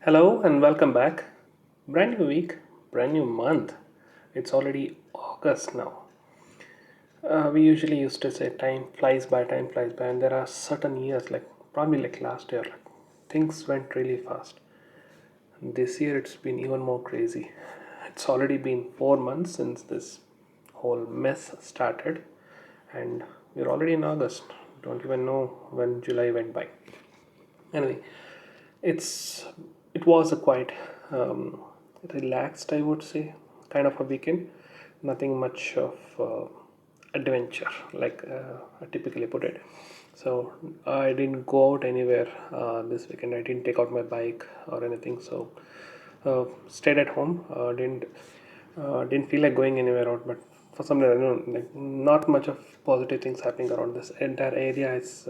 Hello and welcome back. Brand new week, brand new month. It's already August now. We usually used to say time flies by, and there are certain years, like probably like last year, like things went really fast. This year it's been even more crazy. It's already been 4 months since this whole mess started, and we're already in August. Don't even know when July went by. Anyway, it's it was a quite relaxed, I would say, kind of a weekend. Nothing much of adventure, like I typically put it. So I didn't go out anywhere this weekend. I didn't take out my bike or anything. So stayed at home. Didn't feel like going anywhere out, but for some reason, like not much of positive things happening around this entire area is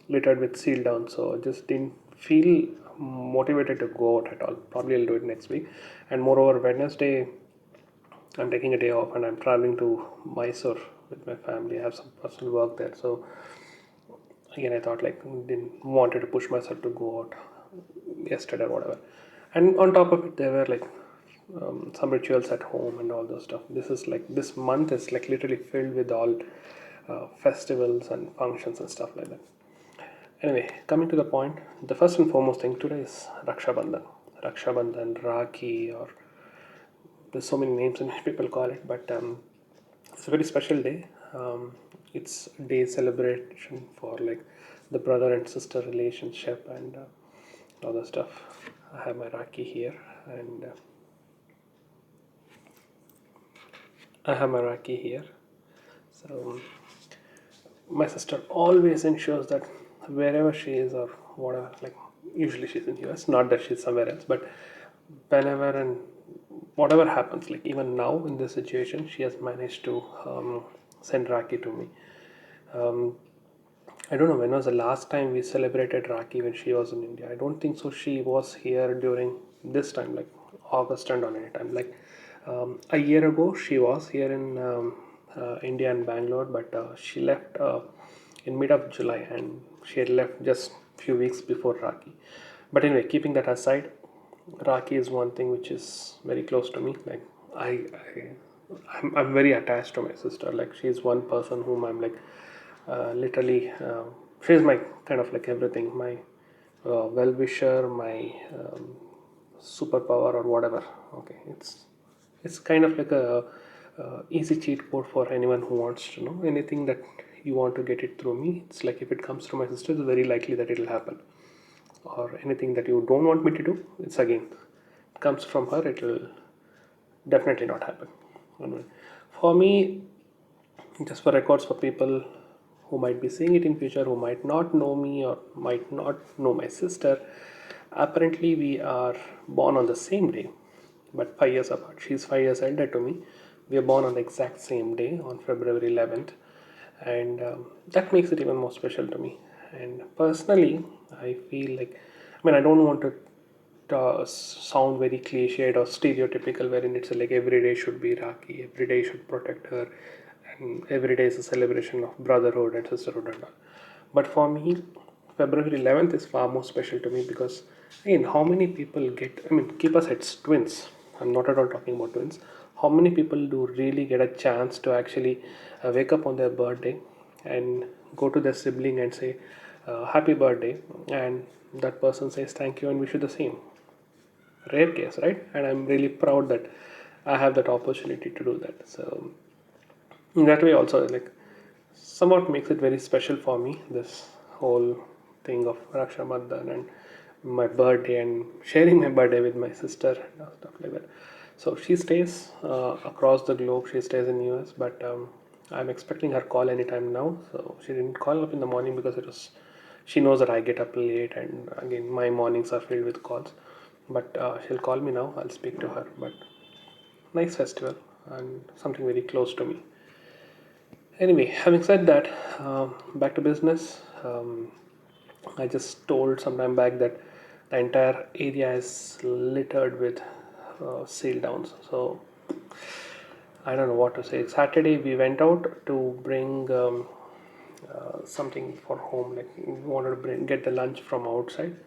littered with seal down. So I just didn't feel motivated to go out at all. Probably I'll do it next week. And moreover, Wednesday I'm taking a day off and I'm traveling to Mysore with my family. I have some personal work there. So again, I thought like didn't wanted to push myself to go out yesterday or whatever. And on top of it, there were like some rituals at home and all those stuff. This month is like literally filled with all festivals and functions and stuff like that. Anyway, coming to the point, the first and foremost thing today is Rakshabandhan. Rakshabandhan, Rakhi, or there's so many names and people call it, but it's a very special day. It's a day celebration for like the brother and sister relationship and other stuff. I have my Rakhi here, and I have my Rakhi here. So my sister always ensures that wherever she is or whatever, like usually she's in US, not that she's somewhere else, but whenever and whatever happens, like even now in this situation, she has managed to send Rakhi to me. Um, I don't know when was the last time we celebrated Rakhi when she was in India. I don't think so. She was here during this time, like August and on any time. Like a year ago, she was here in India and Bangalore, but she left in mid of July, and she had left just few weeks before Rakhi. But anyway, keeping that aside, Rakhi is one thing which is very close to me. Like I'm very attached to my sister. Like she's one person whom I'm like literally. She's my kind of like everything. My well wisher, my superpower or whatever. Okay, it's kind of like a easy cheat code for anyone who wants to know anything that you want to get it through me. It's like if it comes through my sister, it's very likely that it'll happen. Or anything that you don't want me to do, it's again comes from her, it will definitely not happen. Anyway, for me, just for records for people who might be seeing it in future, who might not know me or might not know my sister, apparently we are born on the same day, but 5 years apart. She's 5 years elder to me. We are born on the exact same day on February 11th, and that makes it even more special to me. And personally, I feel like, I mean, I don't want to sound very cliched or stereotypical, wherein it's like every day should be Rakhi, every day should protect her, and every day is a celebration of brotherhood and sisterhood and all. But for me, February 11th is far more special to me because, again, how many people get, I mean, keep us as twins. I'm not at all talking about twins. How many people do really get a chance to actually wake up on their birthday and go to their sibling and say, happy birthday, and that person says thank you and wish you the same? Rare case, right? And I'm really proud that I have that opportunity to do that. So in that way also, like, somewhat makes it very special for me, this whole thing of Rakshabandhan and my birthday and sharing my birthday with my sister and stuff like that. So she stays across the globe. She stays in US, but I'm expecting her call anytime now. So she didn't call up in the morning because it was, she knows that I get up late, and again my mornings are filled with calls. But she'll call me now. I'll speak to her. But nice festival and something very close to me. Anyway, having said that, back to business. I just told some time back that the entire area is littered with seal downs. So I don't know what to say. Saturday we went out to bring something for home. Like we wanted to get the lunch from outside.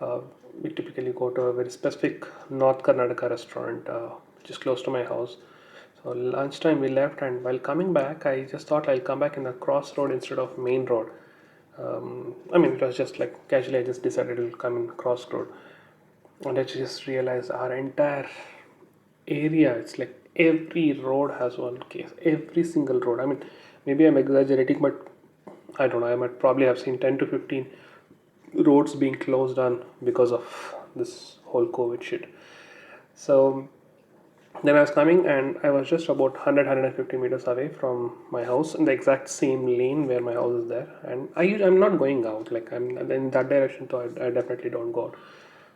Uh, we typically go to a very specific North Karnataka restaurant, which is close to my house. So lunchtime we left, and while coming back, I just thought I'll come back in a crossroad instead of main road. I mean, it was just like casually I just decided to come in crossroad, and I just realized our entire area, it's like every road has one case, every single road. I mean, maybe I'm exaggerating, but I don't know, I might probably have seen 10 to 15 roads being closed down because of this whole COVID shit. So then I was coming, and I was just about 100 meters away from my house in the exact same lane where my house is there. And I'm not going out, like I'm in that direction, so I definitely don't go out.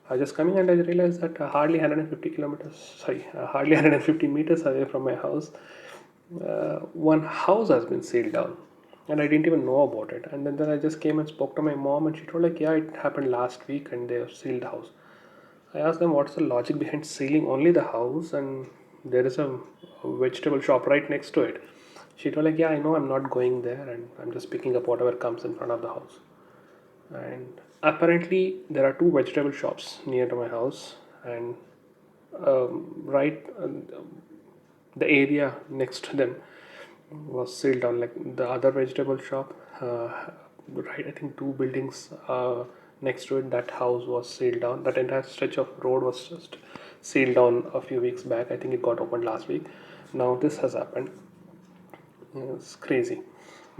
I was just coming, and I realized that hardly 150 kilometers, sorry, hardly 150 meters away from my house, one house has been sealed down, and I didn't even know about it. And then I just came and spoke to my mom, and she told like, yeah, it happened last week, and they have sealed the house. I asked them what's the logic behind sealing only the house, and there is a vegetable shop right next to it. She told like, yeah, I know, I'm not going there, and I'm just picking up whatever comes in front of the house. And apparently there are two vegetable shops near to my house, and right the area next to them was sealed down. Like the other vegetable shop, right, I think two buildings next to it, that house was sealed down. That entire stretch of road was just sealed down a few weeks back. I think it got opened last week. Now this has happened. It's crazy.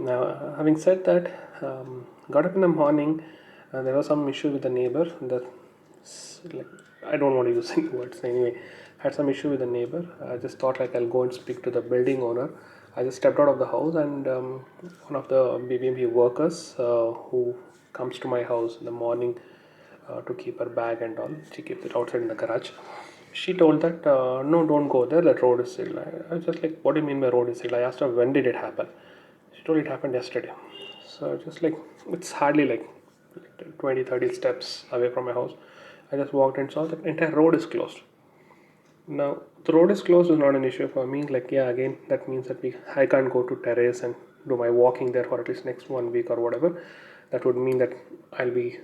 Now, having said that, got up in the morning. There was some issue with the neighbor. That, like, I don't want to use any words anyway. Had some issue with the neighbor. I just thought like I'll go and speak to the building owner. I just stepped out of the house, and one of the BBMP workers who comes to my house in the morning to keep her bag and all. She keeps it outside in the garage. She told that no, don't go there. That road is sealed. I was just like, what do you mean by road is sealed? I asked her when did it happen. She told it happened yesterday. So just like it's hardly like 20, 30 steps away from my house. I just walked and saw the entire road is closed. Now the road is closed is not an issue for me. Like yeah, again that means that I can't go to terrace and do my walking there for at least next 1 week or whatever. That would mean that I'll be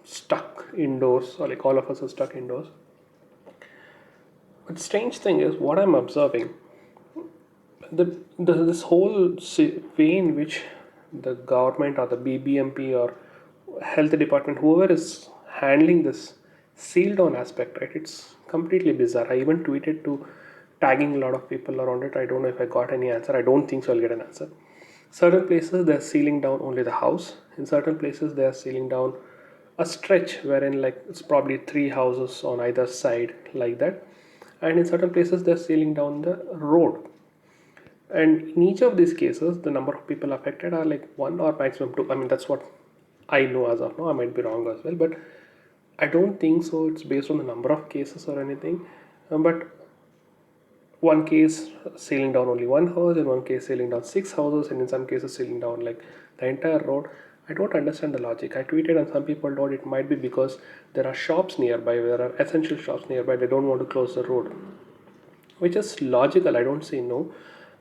stuck indoors, or like all of us are stuck indoors. But strange thing is what I'm observing. This whole way in which the government or the BBMP or health department, whoever is handling this seal down aspect, right? It's completely bizarre. I even tweeted to tagging a lot of people around it. I don't know if I got any answer. I don't think so. I'll get an answer. Certain places they're sealing down only the house. In certain places they are sealing down a stretch wherein like it's probably three houses on either side like that. And in certain places they're sealing down the road, and in each of these cases, the number of people affected are like one or maximum two. I mean, that's what I know as of now. I might be wrong as well, but I don't think so. It's based on the number of cases or anything. But one case sealing down only one house, in one case sealing down six houses, and in some cases sealing down like the entire road. I don't understand the logic. I tweeted, and some people thought it might be because there are shops nearby, there are essential shops nearby. They don't want to close the road, which is logical. I don't say no,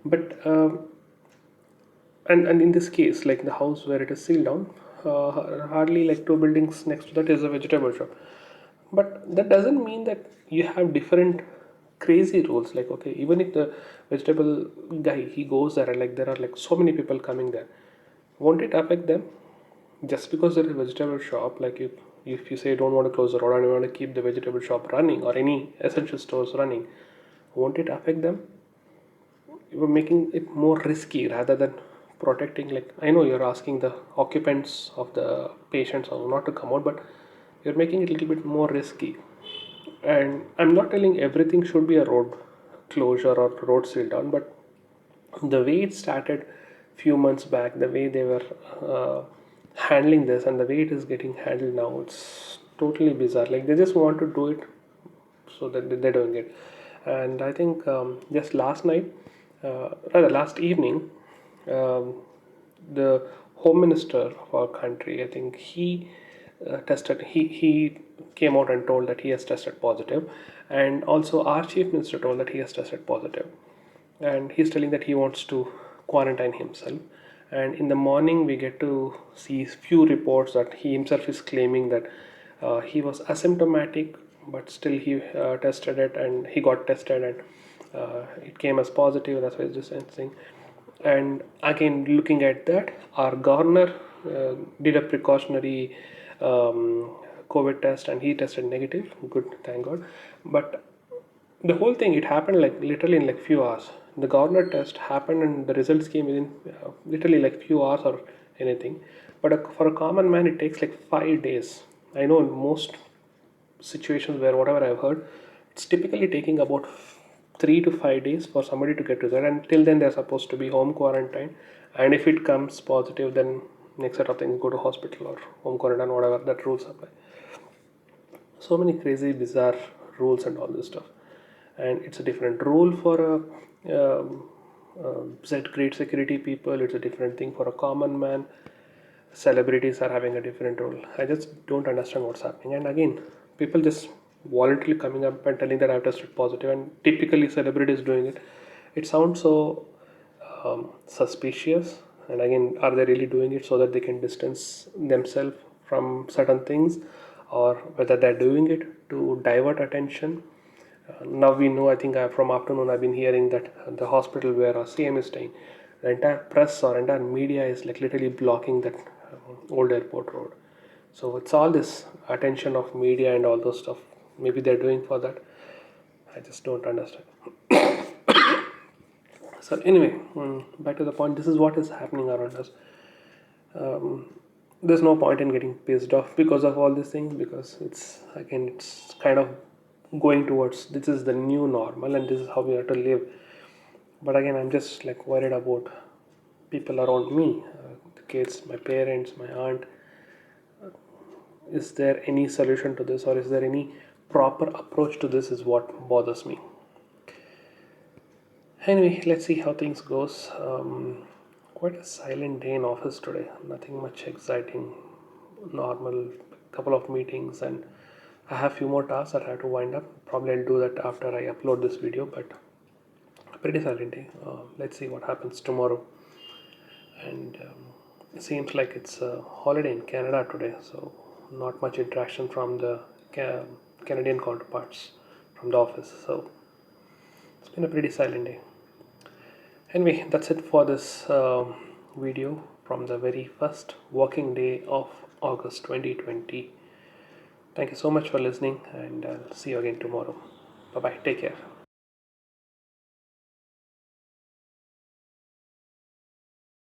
but and in this case, like the house where it is sealed down, hardly like two buildings next to that is a vegetable shop. But that doesn't mean that you have different crazy rules. Like okay, even if the vegetable guy he goes there, and like there are like so many people coming there, won't it affect them just because there is a vegetable shop? Like if you say don't want to close the road and you want to keep the vegetable shop running or any essential stores running, won't it affect them? You were making it more risky rather than protecting. Like I know you're asking the occupants of the patients or not to come out, but you're making it a little bit more risky. And I'm not telling everything should be a road closure or road seal down, but the way it started few months back, the way they were handling this and the way it is getting handled now, it's totally bizarre. Like they just want to do it so that they're doing it. And I think just last night, rather last evening, um, the home minister of our country, I think he tested. He came out and told that he has tested positive, and also our chief minister told that he has tested positive, and he's telling that he wants to quarantine himself. And in the morning, we get to see few reports that he himself is claiming that He was asymptomatic, but still he tested it, and he got tested, and it came as positive. That's why it's distancing. And again, looking at that, our governor did a precautionary um, COVID test, and he tested negative. Good, thank God. But the whole thing, it happened like literally in like few hours. The governor test happened, and the results came within literally like few hours or anything. But for a common man, it takes like 5 days. I know in most situations where whatever I've heard, it's typically taking about 3 to 5 days for somebody to get to that. And till then, they're supposed to be home quarantine. And if it comes positive, then next set of things, go to hospital or home quarantine, whatever that rules apply. So many crazy, bizarre rules and all this stuff. And it's a different rule for Z great security people. It's a different thing for a common man. Celebrities are having a different role. I just don't understand what's happening. And again, people just voluntarily coming up and telling that I've tested positive, and typically celebrities doing it. It sounds so suspicious. And again, are they really doing it so that they can distance themselves from certain things, or whether they're doing it to divert attention? Now we know, I think from afternoon I've been hearing that the hospital where our CM is staying, the entire press or entire media is like literally blocking that old airport road. So it's all this attention of media and all those stuff. Maybe they're doing for that. I just don't understand. So anyway, back to the point. This is what is happening around us. There's no point in getting pissed off because of all these things, because it's kind of going towards this is the new normal and this is how we have to live. But again, I'm just like worried about people around me, the kids, my parents, my aunt. Is there any solution to this, or is there any proper approach to this, is what bothers me. Anyway, let's see how things goes. Quite a silent day in office today. Nothing much exciting. Normal couple of meetings, and I have few more tasks that I have to wind up. Probably I'll do that after I upload this video. But pretty silent day. Let's see what happens tomorrow. And it seems like it's a holiday in Canada today, so not much interaction from the Canadian counterparts from the office. So it's been a pretty silent day. Anyway, that's it for this video from the very first working day of August 2020. Thank you so much for listening, and I'll see you again tomorrow. Bye bye. Take care.